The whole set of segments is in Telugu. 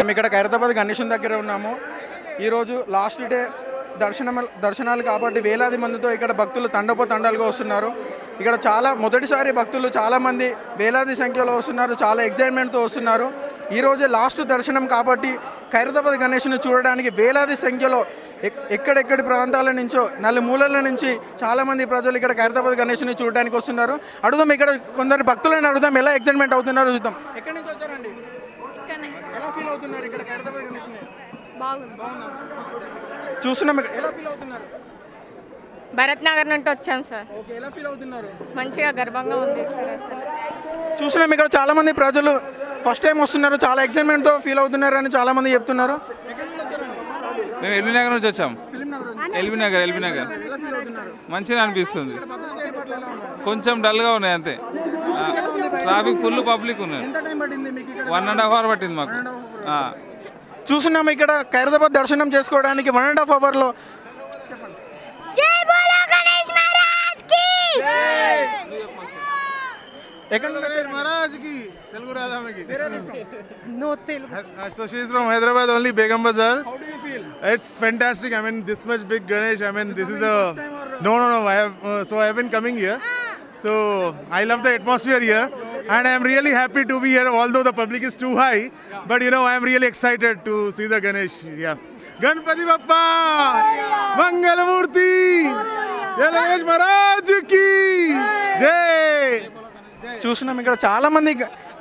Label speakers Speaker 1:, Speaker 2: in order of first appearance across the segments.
Speaker 1: మేము ఇక్కడ ఖైరతాబాద్ గణేశుని దగ్గర ఉన్నాము. ఈరోజు లాస్ట్ డే దర్శనాలు కాబట్టి వేలాది మందితో ఇక్కడ భక్తులు తండాలుగా వస్తున్నారు. ఇక్కడ మొదటిసారి భక్తులు చాలామంది వేలాది సంఖ్యలో వస్తున్నారు. చాలా ఎగ్జైట్మెంట్తో వస్తున్నారు. ఈరోజు లాస్ట్ దర్శనం కాబట్టి ఖైరతాబాద్ గణేశుని చూడడానికి వేలాది సంఖ్యలో ఎక్కడెక్కడి ప్రాంతాల నుంచో నలుమూలల నుంచి చాలామంది ప్రజలు ఇక్కడ ఖైరతాబాద్ గణేశుని చూడడానికి వస్తున్నారు. అడుగుదాం, ఇక్కడ కొందరు భక్తులను అడుగుదాం ఎలా ఎగ్జైట్మెంట్ అవుతున్నారో చూద్దాం. ఎక్కడి నుంచి వచ్చారండి? ఎలా ఫీల్ అవుతున్నారు ఇక్కడ ఖైరతాబాద్ గణేశుని? చూస్తున్నాం, ఎలా ఫీల్ అవుతున్నారు?
Speaker 2: భరత్ నగర్ నుండి వచ్చాం సార్.
Speaker 1: ఓకే, ఎలా ఫీల్ అవుతున్నారు?
Speaker 2: మంచిగా గర్వంగా ఉంది సార్. అసలు
Speaker 1: చూస్తున్నాం ఇక్కడ చాలామంది ప్రజలు ఫస్ట్ టైం వస్తున్నారు, చాలా ఎక్సైట్మెంట్తో ఫీల్ అవుతున్నారు అని చాలామంది చెప్తున్నారు.
Speaker 3: మేము ఎల్బీ నగర్ నుంచి వచ్చాం. ఎల్బీ నగర్ మంచిగా అనిపిస్తుంది. కొంచెం డల్గా ఉన్నాయి అంతే. ట్రాఫిక్ ఫుల్ పబ్లిక్ ఉన్నాయి. 1.5 hours పట్టింది మాకు.
Speaker 1: చూస్తున్నాము ఇక్కడ ఖైరతాబాద్ దర్శనం చేసుకోవడానికి 1.5 hours
Speaker 4: Telugu Radhamiki. No Telugu. So she's from Hyderabad only, Begum Bazaar.
Speaker 1: How do you feel?
Speaker 4: It's fantastic. I mean, this much big Ganesh. I mean, this is a no. I have been coming here. So I love the atmosphere here, and I am really happy to be here. Although the public is too high, but I am really excited to see the Ganesh. Yeah. Ganpati Bappa, Mangalamurti, Ganesh Maharaj ki Jai.
Speaker 1: చూస్తున్నాం ఇక్కడ చాలామంది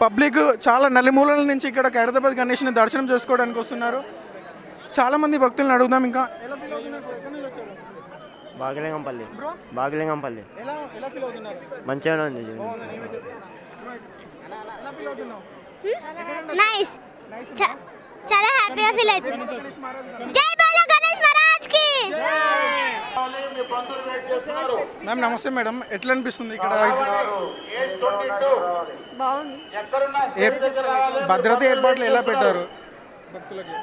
Speaker 1: పబ్లిక్ చాలా నలుమూలల నుంచి ఇక్కడ ఖైరతాబాద్ గణేష్ని దర్శనం చేసుకోవడానికి వస్తున్నారు. చాలామంది భక్తులను అడుగుదాం. ఇంకా
Speaker 5: బాగలింగంపల్లి మంచిగానే ఉంది.
Speaker 6: నైస్, చాలా హ్యాపీగా ఫీల్ అవుతుంది. జై బోలో గణేష్ మహారాజ్ కి.
Speaker 1: మ్యామ్ నమస్తే మేడం, ఎట్లా అనిపిస్తుంది ఇక్కడ?
Speaker 2: బాగుంది.
Speaker 1: భద్రత ఏర్పాట్లు ఎలా పెట్టారు భక్తులకి?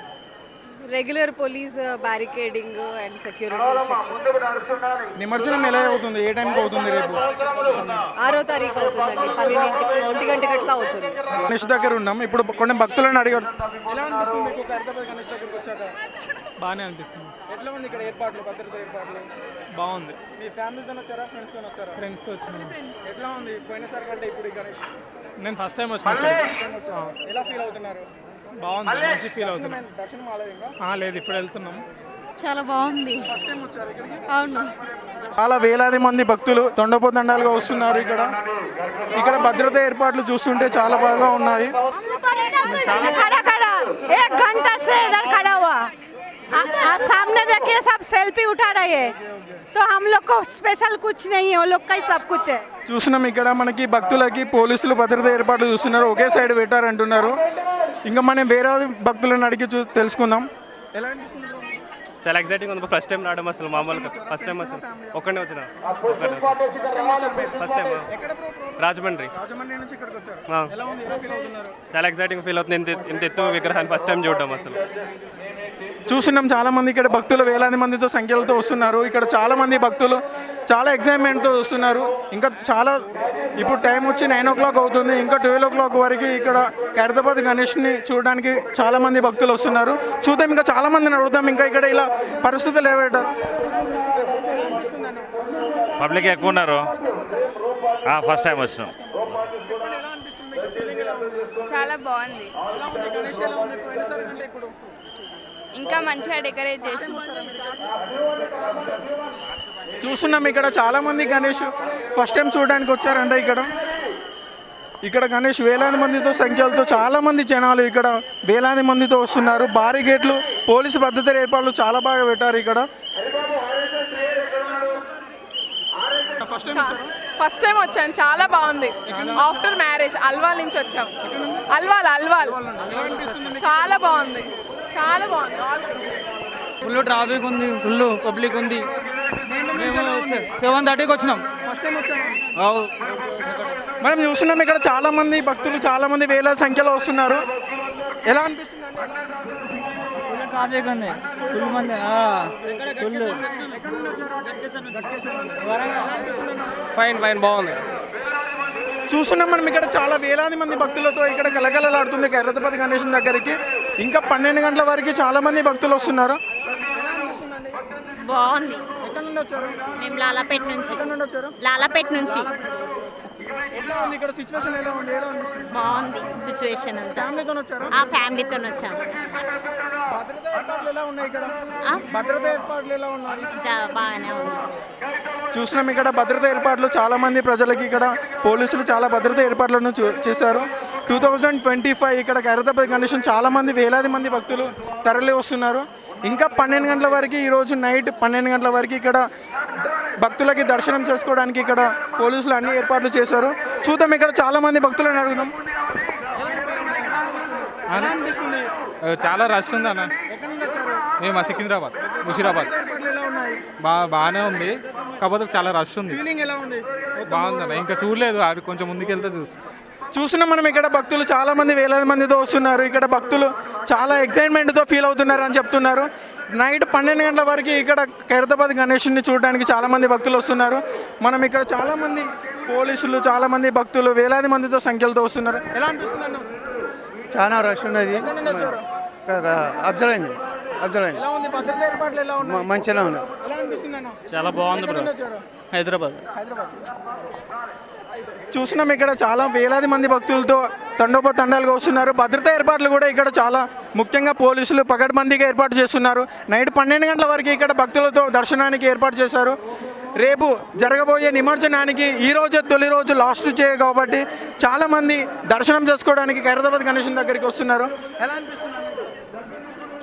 Speaker 2: Regular police barricading and security check.
Speaker 1: నిమజ్జనం ఎలా అవుతుంది? ఏ టైంకి అవుతుంది? రేపు
Speaker 2: 6వ తారీఖు అవుతుందండి. 12 1 గంట గట్లా అవుతుంది.
Speaker 1: గణేష్ దగ్గర ఉన్నాం. ఇప్పుడు కొన్ని భక్తులను అడిగారు, ఎలా అనిపిస్తుంది మీకు ఖైరతాబాద్ గణేష్ దగ్గరికి వచ్చాక?
Speaker 3: బాగానే అనిపిస్తుంది.
Speaker 1: ఎట్లా ఉంది ఇక్కడ ఏర్పాట్లు, భద్రత ఏర్పాట్లు?
Speaker 3: బాగుంది.
Speaker 1: మీ ఫ్యామిలీతో వచ్చారా, ఫ్రెండ్స్తో వచ్చారా?
Speaker 3: ఫ్రెండ్స్తో వచ్చింది.
Speaker 1: ఎట్లా ఉంది పోయినసారి కంటే ఇప్పుడు ఈ గణేష్?
Speaker 3: నేను ఫస్ట్ టైం వచ్చాను.
Speaker 1: ఎలా ఫీల్ అవుతున్నారు?
Speaker 3: బాగుంది, మంచి ఫీల్ అవుతున్నాం.
Speaker 1: దర్శనం అవ్వలేదు ఇంకా?
Speaker 3: లేదు, ఇప్పుడు వెళ్తున్నాం.
Speaker 2: చాలా బాగుంది.
Speaker 1: ఫస్ట్ టైం వచ్చారు ఇక్కడికి?
Speaker 2: అవును.
Speaker 1: చాలా వేలాది మంది భక్తులు తండాలుగా వస్తున్నారు. ఇక్కడ భద్రత ఏర్పాట్లు చూస్తుంటే చాలా బాగా ఉన్నాయి.
Speaker 7: एक घंटा से इधर खड़ा हुआ, सामने देखिए सब सेल्फी उठा रहे हैं, तो हम लोग को स्पेशल कुछ नहीं है, वो लोग का ही सब कुछ है.
Speaker 1: చూస్తున్నాం ఇక్కడ మనకి భక్తులకి పోలీసులు భద్రత ఏర్పాట్లు చూస్తున్నారు. ఒకే సైడ్ పెట్టారంటున్నారు. ఇంకా మనం వేరే భక్తులను అడిగి తెలుసుకుందాం. ఎలా అనిపిస్తుంది?
Speaker 8: చాలా ఎక్సైటింగ్ ఉంది. ఫస్ట్ టైం రావడం అసలు మామూలుగా ఫస్ట్ టైం అసలు ఒక్కడే వచ్చిన. ఫస్ట్ టైం రాజమండ్రి
Speaker 1: నుంచి ఇక్కడికి వచ్చారు. ఎలా ఉంది? ఎలా ఫీల్ అవుతున్నారు?
Speaker 8: చాలా ఎక్సైటింగ్ ఫీల్ అవుతుంది. ఇంత ఎత్తు విగ్రహాన్ని ఫస్ట్ టైం చూడడం అసలు.
Speaker 1: చూస్తున్నాం చాలా మంది ఇక్కడ భక్తులు వేలాది మందితో సంఖ్యలతో వస్తున్నారు. ఇక్కడ చాలా మంది భక్తులు చాలా ఎక్సైట్మెంట్తో వస్తున్నారు. ఇంకా ఇప్పుడు టైం వచ్చి 9 o'clock అవుతుంది. ఇంకా 12 o'clock వరకు ఇక్కడ ఖైరతాబాద్ గణేష్ని చూడడానికి చాలా మంది భక్తులు వస్తున్నారు. చూద్దాం, ఇంకా చాలా మందిని అడుగుదాం. ఇంకా ఇక్కడ ఇలా పరిస్థితులు ఏమంటారు?
Speaker 9: పబ్లిక్ ఎక్కువ ఉన్నారు. ఫస్ట్ టైం వచ్చినాం.
Speaker 2: చాలా బాగుంది. ఇంకా మంచిగా డెకరేట్ చేసి
Speaker 1: చూస్తున్నాం. ఇక్కడ చాలా మంది గణేష్ ఫస్ట్ టైం చూడడానికి వచ్చారంట. ఇక్కడ గణేష్ వేలాది మందితో సంఖ్యలతో చాలా మంది జనాలు ఇక్కడ వేలాది మందితో వస్తున్నారు. భారీ గేట్లు, పోలీసు భద్రత ఏర్పాట్లు చాలా బాగా పెట్టారు ఇక్కడ.
Speaker 2: ఫస్ట్ టైం వచ్చాను. చాలా బాగుంది. ఆఫ్టర్ మ్యారేజ్ అల్వాల్ నుంచి వచ్చాం. అల్వాల్ చాలా బాగుంది. చాలా బాగుంది.
Speaker 10: ఫుల్ ట్రాఫిక్ ఉంది, ఫుల్ పబ్లిక్ ఉంది. మేము 7:30కి వచ్చినాం.
Speaker 1: మనం చూస్తున్నాం ఇక్కడ చాలా మంది భక్తులు చాలా మంది వేల సంఖ్యలో వస్తున్నారు. ఎలా అనిపిస్తుంది?
Speaker 10: ట్రాఫిక్ ఉంది, ఫుల్ మంది.
Speaker 8: ఫైన్ బాగుంది.
Speaker 1: చూస్తున్నాం మనం ఇక్కడ చాలా వేలాది మంది భక్తులతో ఇక్కడ కలకలలాడుతుంది ఖైరతాబాద్ గణేశుని దగ్గరికి. ఇంకా 12 గంటల వరకు చాలామంది భక్తులు వస్తున్నారు.
Speaker 7: బాగుంది.
Speaker 1: ఎక్కడి నుండి వచ్చారు?
Speaker 7: మేము లాలాపేట నుంచి.
Speaker 1: ఎక్కడి నుండి వచ్చారు?
Speaker 7: లాలాపేట నుంచి.
Speaker 1: ఎట్లా ఉంది ఇక్కడ సిచ్యువేషన్? ఎలా ఉంది? ఎలా అనిపిస్తుంది?
Speaker 7: బాగుంది సిచ్యువేషన్ అంతా.
Speaker 1: ఫ్యామిలీతో వచ్చారు?
Speaker 7: ఆ ఫ్యామిలీతో వచ్చాము.
Speaker 1: భద్రతా ఏర్పాట్లు ఎలా ఉన్నాయి ఇక్కడ? భద్రతా ఏర్పాట్లు ఎలా ఉన్నాయి?
Speaker 7: బాగానే ఉంది.
Speaker 1: చూసినాం ఇక్కడ భద్రతా ఏర్పాట్లు చాలా మంది ప్రజలకి ఇక్కడ పోలీసులు చాలా భద్రతా ఏర్పాట్లను చేశారు. 2025 ఇక్కడ ఖైరతాబాద్ గణేశం చాలా మంది వేలాది మంది భక్తులు తరలి వస్తున్నారు. ఇంకా 12 గంటల వరకు ఈరోజు నైట్ 12 గంటల వరకు ఇక్కడ భక్తులకి దర్శనం చేసుకోవడానికి ఇక్కడ పోలీసులు అన్ని ఏర్పాట్లు చేశారు. చూద్దాం ఇక్కడ చాలా మంది భక్తులను అడుగుదాం. ఎలా అనిపిస్తుంది?
Speaker 3: చాలా రష్ ఉంది అన్న.
Speaker 1: ఎక్కడి నుండి వచ్చారు?
Speaker 3: మేము సికింద్రాబాద్, ముషీరాబాద్.
Speaker 1: ఏర్పాట్లు ఎలా ఉన్నాయి?
Speaker 3: బాగానే ఉంది, కాకపోతే చాలా రష్ ఉంది.
Speaker 1: ఫీలింగ్ ఎలా ఉంది?
Speaker 3: బాగుందన్న, ఇంకా చూడలేదు, అది కొంచెం ముందుకెళ్తే
Speaker 1: చూస్తున్నాం మనం ఇక్కడ భక్తులు చాలా మంది వేలాది మందితో వస్తున్నారు. ఇక్కడ భక్తులు చాలా ఎక్సైట్మెంట్తో ఫీల్ అవుతున్నారు అని చెప్తున్నారు. నైట్ 12 గంటల వరకు ఇక్కడ ఖైరతాబాద్ గణేషుని చూడడానికి చాలా మంది భక్తులు వస్తున్నారు. మనం ఇక్కడ చాలా మంది పోలీసులు, చాలా మంది భక్తులు వేలాది మందితో సంఖ్యలతో వస్తున్నారు. ఎలా అనిపిస్తుంది అన్న?
Speaker 10: చాలా రష్ ఉన్నది.
Speaker 1: ఎక్కడి నుండి వచ్చారు?
Speaker 10: అబ్జర్వ్ అయింది.
Speaker 1: ఎలా ఉంది? భద్రతా ఏర్పాట్లు ఎలా ఉన్నాయి?
Speaker 10: మంచిగా ఉన్నాయి.
Speaker 1: ఎలా అనిపిస్తుంది అన్న?
Speaker 8: చాలా బాగుంది
Speaker 1: ఎక్కడి
Speaker 8: బ్రో.
Speaker 1: నుండి వచ్చారు?
Speaker 8: హైదరాబాద్.
Speaker 1: చూసినాం ఇక్కడ చాలా వేలాది మంది భక్తులతో తండోపతండాలుగా వస్తున్నారు. భద్రతా ఏర్పాట్లు కూడా ఇక్కడ చాలా ముఖ్యంగా పోలీసులు పకడ్బందీగా ఏర్పాటు చేస్తున్నారు. నైట్ 12 గంటల వరకు ఇక్కడ భక్తులతో దర్శనానికి ఏర్పాటు చేశారు. రేపు జరగబోయే నిమజ్జనానికి ఈ రోజే తొలి రోజు లాస్ట్ కాబట్టి చాలామంది దర్శనం చేసుకోవడానికి ఖైరతాబాద్ గణేశం దగ్గరికి వస్తున్నారు. ఎలా అనిపిస్తుంది?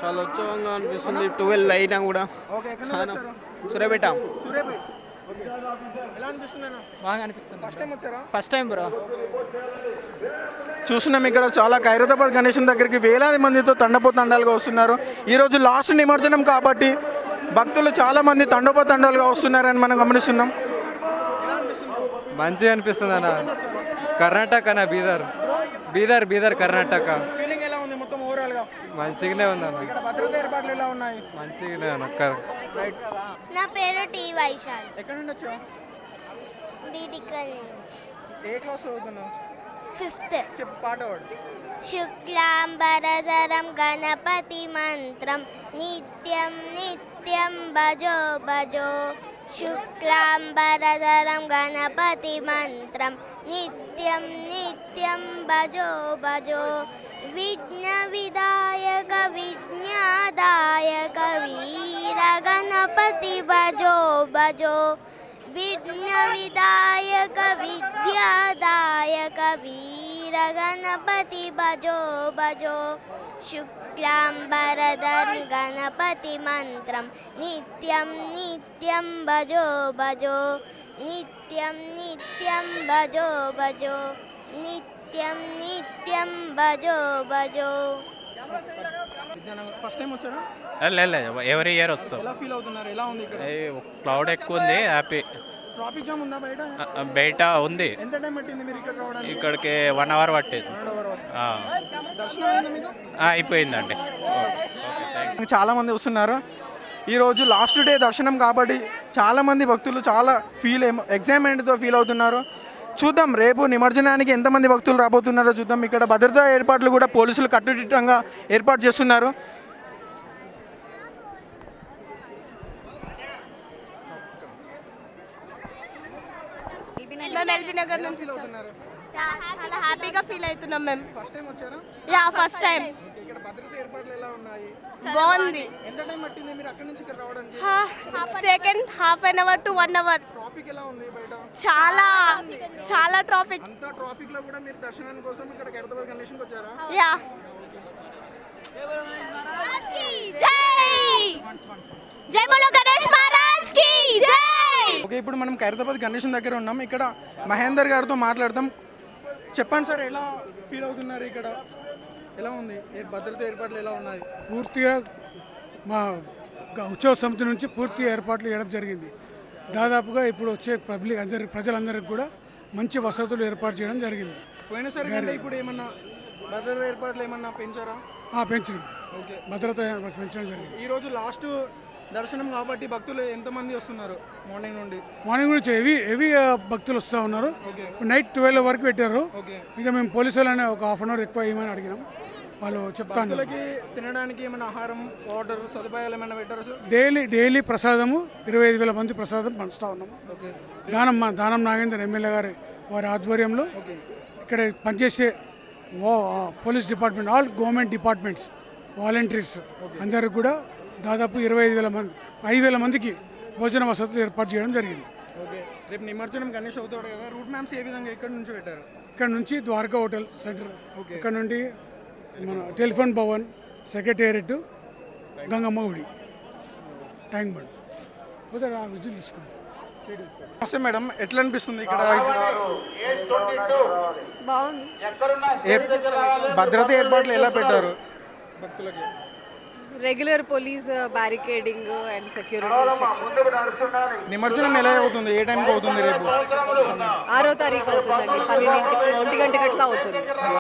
Speaker 10: చాలా ఉత్సవంగా అనిపిస్తుంది. 12 అయినా కూడా. సూర్యాపేట.
Speaker 1: ఎలా అనిపిస్తుంది అన్న?
Speaker 10: బాగా అనిపిస్తుంది.
Speaker 1: ఫస్ట్ టైం వచ్చారా?
Speaker 10: First time bro.
Speaker 1: చూస్తున్నాం ఇక్కడ చాలా ఖైరతాబాద్ గణేశం దగ్గరికి వేలాది మందితో తండోపతండాలుగా వస్తున్నారు. ఈరోజు లాస్ట్ నిమజ్జనం కాబట్టి భక్తులు చాలా మంది తండోపతండాలుగా వస్తున్నారని మనం గమనిస్తున్నాం.
Speaker 10: మంచిగా అనిపిస్తుంది అన్న. కర్ణాటక అన్న, బీదర్ కర్ణాటక.
Speaker 1: ఫీలింగ్ ఎలా ఉంది మొత్తం ఓవరాల్ గా?
Speaker 10: మంచిగానే ఉంది అన్న.
Speaker 1: ఇక్కడ భద్రతా ఏర్పాట్లు ఎలా ఉన్నాయి?
Speaker 10: మంచిగానే అన్న.
Speaker 6: నా పేరు టీ వైశాల్.
Speaker 1: ఎక్కడి నుండి వచ్చావు?
Speaker 6: డిడికల్ నుంచి.
Speaker 1: ఏ క్లాస్ చదువుతున్నావు?
Speaker 6: 5th.
Speaker 1: చెప్పు పాట పాడు.
Speaker 6: శుక్లాంబరధరం గణపతి మంత్రం నిత్యం నిత్యం భజో భజో. శుక్లాంబరధరం గణపతి మంత్రం నిత్యం నిత్యం భజో భజో. విఘ్న విదాయక విజ్ఞాదాయక వీర గణపతి భజో భజో. విఘ్న విదాయక విద్యాదాయక వీర గణపతి భజో భజో. శుక్లాంబరధరం గణపతి మంత్రం నిత్యం నిత్యం భజో భజో. నిత్యం నిత్యం భజో భజో. నిత్యం నిత్యం భజో భజో.
Speaker 1: ఫస్ట్ టైం వచ్చారా?
Speaker 8: ఎవరీ ఇయర్ వస్తాం.
Speaker 1: ఎలా ఫీల్ అవుతున్నారు? ఎలా ఉంది ఇక్కడ?
Speaker 8: క్లౌడ్ ఎక్కువ ఉంది, హ్యాపీ.
Speaker 1: ట్రాఫిక్ జామ్ ఉందా బయట?
Speaker 8: బయట ఉంది.
Speaker 1: ఎంత టైం పట్టింది మీరు ఇక్కడ రావడానికి?
Speaker 8: ఇక్కడికి 1 అవర్ పట్టేది.
Speaker 1: దర్శనం అయిందా మీకు?
Speaker 8: అయిపోయిందండి.
Speaker 1: చాలా మంది వస్తున్నారు. ఈరోజు లాస్ట్ డే దర్శనం కాబట్టి చాలా మంది భక్తులు చాలా ఎగ్జైట్మెంట్తో ఫీల్ అవుతున్నారు. చూద్దాం రేపు నిమజ్జనానికి ఎంతమంది భక్తులు రాబోతున్నారో చూద్దాం. ఇక్కడ భద్రతా ఏర్పాట్లు కూడా పోలీసులు కట్టుదిట్టంగా ఏర్పాటు చేస్తున్నారు.
Speaker 2: మేము ఎల్బీ నగర్ నుంచి చాలా హ్యాపీగా ఫీల్ అవుతున్నాం మేము.
Speaker 1: ఫస్ట్ టైం వచ్చారా?
Speaker 2: Yeah first time.
Speaker 1: ఇక్కడ భద్రతా ఏర్పాట్లు ఎలా ఉన్నాయి?
Speaker 2: బాగుంది.
Speaker 1: ఎంత టైం పట్టింది మీరు అక్కడి నుంచి ఇక్కడ రావడానికి?
Speaker 2: It's taken ½ an hour to 1 hour.
Speaker 1: Traffic ఎలా ఉంది బయట?
Speaker 2: చాలా ట్రాఫిక్.
Speaker 1: అంతా ట్రాఫిక్ లో కూడా మీరు దర్శనానికి కోసం ఇక్కడ ఖైరతాబాద్ గణేశంకి వచ్చారా?
Speaker 2: యా. జై బోలో గణేష్ మహారాజ్ కి జై.
Speaker 1: ఓకే, ఇప్పుడు మనం ఖైరతాబాద్ గణేశం దగ్గర ఉన్నాం. ఇక్కడ మహేందర్ గారితో మాట్లాడతాం. చెప్పండి సార్, ఎలా ఫీల్ అవుతున్నారు? ఇక్కడ ఎలా ఉంది? భద్రతా ఏర్పాట్లు ఎలా ఉన్నాయి?
Speaker 11: పూర్తిగా మా ఉత్సవ సమితి నుంచి పూర్తి ఏర్పాట్లు చేయడం జరిగింది. దాదాపుగా ఇప్పుడు వచ్చే ప్రజలందరికీ కూడా మంచి వసతులు ఏర్పాటు చేయడం జరిగింది.
Speaker 1: పోయినసారి కంటే ఇప్పుడు ఏమన్నా భద్రతా ఏర్పాట్లు ఏమన్నా పెంచారా?
Speaker 11: పెంచడం.
Speaker 1: ఓకే,
Speaker 11: భద్రత పెంచడం జరిగింది.
Speaker 1: ఈరోజు లాస్ట్ దర్శనం కాబట్టి భక్తులు ఎంతమంది వస్తున్నారు?
Speaker 11: మార్నింగ్ నుంచి హెవీ భక్తులు వస్తూ ఉన్నారు. నైట్ 12 వరకు పెట్టారు. ఇంకా మేము పోలీసు వాళ్ళని ఒక ½ an hour ఎక్కువ ఇవ్వమని అడిగినాం. వాళ్ళు చెప్తాను.
Speaker 1: భక్తులకి తినడానికి ఏమైనా ఆహారం ఆర్డర్ సదుపాయాలు ఏమైనా పెట్టారు సార్?
Speaker 11: డైలీ ప్రసాదము 25,000 మంది ప్రసాదం పంచుతా ఉన్నాము. దానం నాగేందర్ ఎమ్మెల్యే గారి వారి ఆధ్వర్యంలో ఇక్కడ పనిచేసే police department, all government departments, volunteers అందరికి కూడా దాదాపు 25,000 మంది 5,000 మందికి భోజన వసతులు ఏర్పాటు చేయడం జరిగింది.
Speaker 1: ఓకే, రేపు నిమజ్జనం గణేష్ అవుతాడు కదా, రూట్ మ్యాప్స్ ఏ విధంగా ఎక్కడి నుంచి పెట్టారు?
Speaker 11: ఇక్కడ నుంచి ద్వారకా హోటల్ సెంటర్, ఇక్కడ నుండి మన టెలిఫోన్ భవన్, సెక్రటేరియట్, గంగమ్మ గుడి, ట్యాంక్ బండ్ విజిల్ తీసుకోండి.
Speaker 1: నమస్తే మేడం, ఎట్లా అనిపిస్తుంది ఇక్కడ?
Speaker 2: బాగుంది.
Speaker 1: భద్రత ఏర్పాట్లు ఎలా పెట్టారు భక్తులకి?
Speaker 2: Regular police barricading and security check.
Speaker 1: నిమజ్జనం ఎలా అవుతుంది? ఏ టైంకి అవుతుంది రేపు?
Speaker 2: 6వ తారీఖు అవుతుందండి, 12 1 గంటకి అట్లా అవుతుంది.